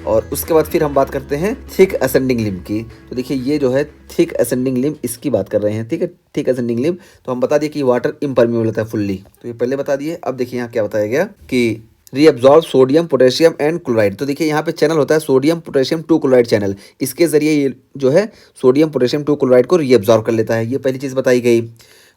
और उसके बाद फिर हम बात करते हैं थिक असेंडिंग लिम्ब की। तो देखिए ये जो है थिक असेंडिंग लिम्ब, इसकी बात कर रहे हैं, ठीक है। थिक असेंडिंग लिम्ब तो हम बता दिए कि वाटर इम्परमेबल होता है फुल्ली, तो ये पहले बता दिए। अब देखिए यहाँ क्या बताया गया कि reabsorb sodium potassium and chloride. तो देखिए यहाँ पे चैनल होता है sodium potassium two chloride channel, इसके जरिए ये जो है सोडियम पोटेशियम टू क्लोराइड को रीअब्जॉर्ब कर लेता है, ये पहली चीज़ बताई गई।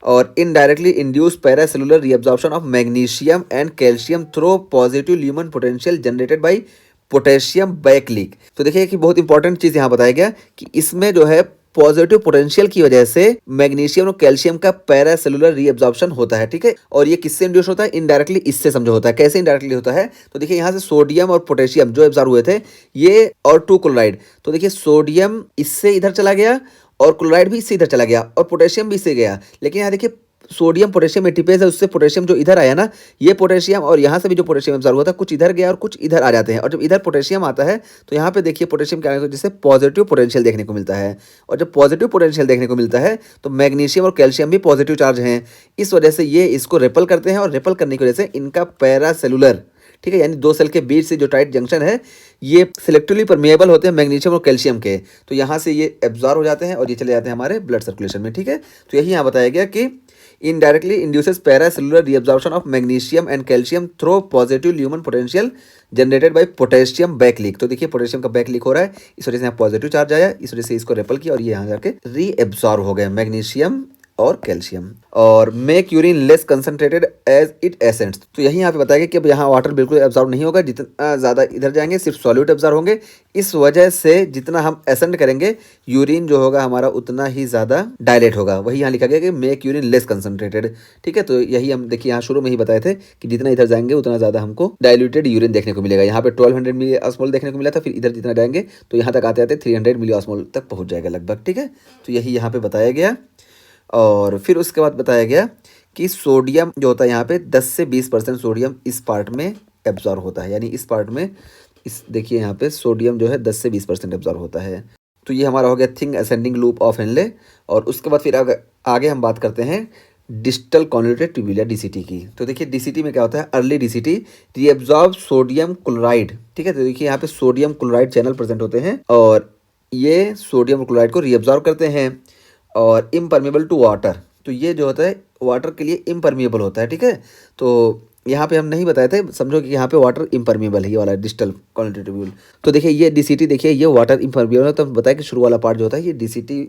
और indirectly induce paracellular reabsorption of magnesium and calcium through positive lumen potential generated by potassium backleak. तो देखिए कि बहुत इंपॉर्टेंट चीज़ यहाँ बताया गया कि इसमें जो है पॉजिटिव पोटेंशियल की वजह से मैग्नीशियम और कैल्शियम का पैरासेलुलर रीअब्जॉर्प्शन होता है, ठीक है। और ये किससे इंड्यूस होता है? इनडायरेक्टली इससे समझो होता है। कैसे इनडायरेक्टली होता है? तो देखिए यहाँ से सोडियम और पोटेशियम जो एब्जॉर्ब हुए थे ये और टू क्लोराइड, तो देखिए सोडियम इससे इधर चला गया और क्लोराइड भी इससे इधर चला गया और पोटेशियम भी इससे गया। लेकिन यहाँ देखिए सोडियम पोटेशियम एटीपेज है, उससे पोटेशियम जो इधर आया ना, ये पोटेशियम और यहाँ से भी जो पोटेशियम एब्जॉर्ब हुआ था कुछ इधर गया और कुछ इधर आ जाते हैं। और जब इधर पोटेशियम आता है तो यहाँ पे देखिए पोटेशियम क्या है, जिससे पॉजिटिव पोटेंशियल देखने को मिलता है। और जब पॉजिटिव पोटेंशियल देखने को मिलता है तो मैग्नीशियम और कैल्शियम भी पॉजिटिव चार्ज हैं, इस वजह से ये इसको रेपल करते हैं और रेपल करने की वजह से इनका पैरासेलुलर, ठीक है, यानी दो सेल के बीच से जो टाइट जंक्शन है ये सिलेक्टिवली परमेएबल होते हैं मैग्नीशियम और कैल्शियम के, तो यहाँ से ये एब्जॉर्ब हो जाते हैं और ये चले जाते हैं हमारे ब्लड सर्कुलेशन में, ठीक है। तो यही यहाँ बताया गया कि indirectly induces paracellular reabsorption of magnesium and calcium through positive lumen potential generated by potassium backleak. तो देखिए पोटेशियम का बैकलीक हो रहा है, इस वजह से यहाँ पॉजिटिव चार्ज आया, इस वजह से इसको रेपल किया और ये यहाँ जाके रीएब्जॉर्ब हो गए मैग्नीशियम और कैल्शियम। और make urine less concentrated as it ascents. तो यही यहाँ पे बताया गया कि अब यहाँ वाटर बिल्कुल एब्जॉर्ब नहीं होगा, जितना ज़्यादा इधर जाएंगे सिर्फ सॉल्यूट एब्जॉर्ब होंगे। इस वजह से जितना हम एसेंट करेंगे यूरिन जो होगा हमारा उतना ही ज़्यादा डायलेट होगा। वही यहाँ लिखा गया कि मेक यूरिन लेस कंसंट्रेटेड, ठीक है। तो यही हम देखिए यहाँ शुरू में ही बताए थे कि जितना इधर जाएंगे उतना ज़्यादा हमको डायल्यूटेड यूरिन देखने को मिलेगा। यहाँ पे 1200 मिली ऑस्मोल देखने को मिला था, फिर इधर जितना जाएंगे तो यहाँ तक आते आते 300 मिली ऑस्मोल तक पहुँच जाएगा लगभग, ठीक है। तो यही यहाँ पे बताया गया। और फिर उसके बाद बताया गया कि सोडियम जो होता है यहाँ पे 10 से 20% सोडियम इस पार्ट में एब्जॉर्ब होता है, यानी इस पार्ट में इस देखिए यहाँ पे सोडियम जो है 10 से 20% एब्जॉर्ब होता है। तो ये हमारा हो गया thing ascending loop of Henle. और उसके बाद फिर आगे हम बात करते हैं डिस्टल कॉन्वोल्यूटेड ट्यूब्यूल या डीसीटी की। तो देखिए डीसीटी में क्या होता है? Early DCT reabsorb sodium chloride, ठीक है। तो देखिए यहाँ पे सोडियम क्लोराइड चैनल प्रेजेंट होते हैं और ये सोडियम क्लोराइड को रीएब्जॉर्ब करते हैं। और इम्परमेबल टू वाटर, तो ये जो होता है वाटर के लिए इम्परमेबल होता है, ठीक है। तो यहाँ पे हम नहीं बताए थे, समझो कि यहाँ पे वाटर इम्परमेबल है, ये वाला डिस्टल कॉन्वोल्यूटेड ट्यूब्यूल। तो देखिए ये डीसीटी, देखिए ये वाटर इम्परमेबल है, तो हम बताया कि शुरू वाला पार्ट जो होता है ये डीसीटी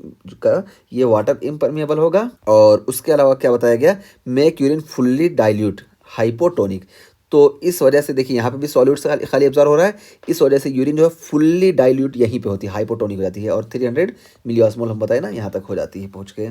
का ये वाटर इम्परमेबल होगा। और उसके अलावा क्या बताया गया? Make urine fully dilute hypotonic. तो इस वजह से देखिए यहाँ पे भी सॉल्यूट खाली एब्जॉर्ब हो रहा है, इस वजह से यूरिन जो है फुल्ली डाइल्यूट यहीं पे होती है, हाइपोटोनिक हो जाती है और 300 मिली ऑस्मोल हम बताए ना यहाँ तक हो जाती है पहुँच के।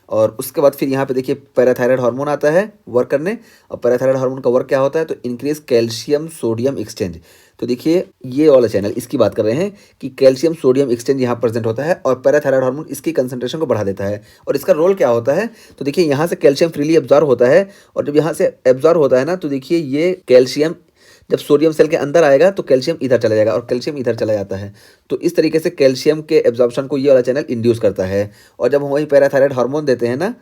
और उसके बाद फिर यहाँ पे देखिए पैराथायराइड हार्मोन आता है वर्क करने। और पैराथायराइड हार्मोन का वर्क क्या होता है? तो इंक्रीज कैल्शियम सोडियम एक्सचेंज। तो देखिए ये वाला चैनल इसकी बात कर रहे हैं कि कैल्शियम सोडियम एक्सचेंज यहाँ प्रेजेंट होता है और पैराथायराइड हार्मोन इसकी कंसंट्रेशन को बढ़ा देता है। और इसका रोल क्या होता है? तो देखिए यहाँ से कैल्शियम फ्रीली एब्जॉर्ब होता है और जब यहाँ से एब्जॉर्ब होता है ना तो देखिए ये कैल्शियम जब सोडियम सेल के अंदर आएगा तो कैल्शियम इधर चला जाएगा और कैल्शियम इधर चला जाता है। तो इस तरीके से कैल्शियम के एब्जॉर्प्शन को ये वाला चैनल इंड्यूस करता है। और जब हम वही पैराथायराइड हार्मोन देते हैं ना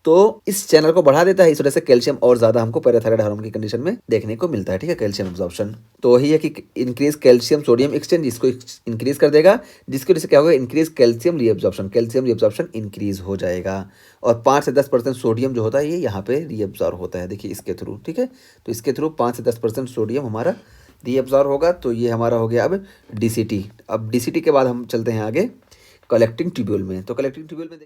तो इस चैनल को बढ़ा देता है, इस वजह से कैल्शियम और ज़्यादा हमको पैराथायराइड हार्मोन की कंडीशन में देखने को मिलता है, ठीक है, कैल्शियम एब्जॉर्प्शन। तो वही है कि इंक्रीज कैल्शियम सोडियम एक्सचेंज, इसको इंक्रीज कर देगा, जिसकी वजह से क्या होगा? Increase calcium reabsorption, calcium reabsorption increase हो जाएगा। और 5 से 10% सोडियम जो होता है ये यहाँ पे रीएब्जॉर्ब होता है, देखिए इसके थ्रू, ठीक है। तो इसके थ्रू 5 से 10% सोडियम हमारा रीएब्जॉर्ब होगा। तो ये हमारा हो गया अब डीसीटी। अब डीसीटी के बाद हम चलते हैं आगे कलेक्टिंग ट्यूब्यूल में। तो कलेक्टिंग ट्यूब्यूल में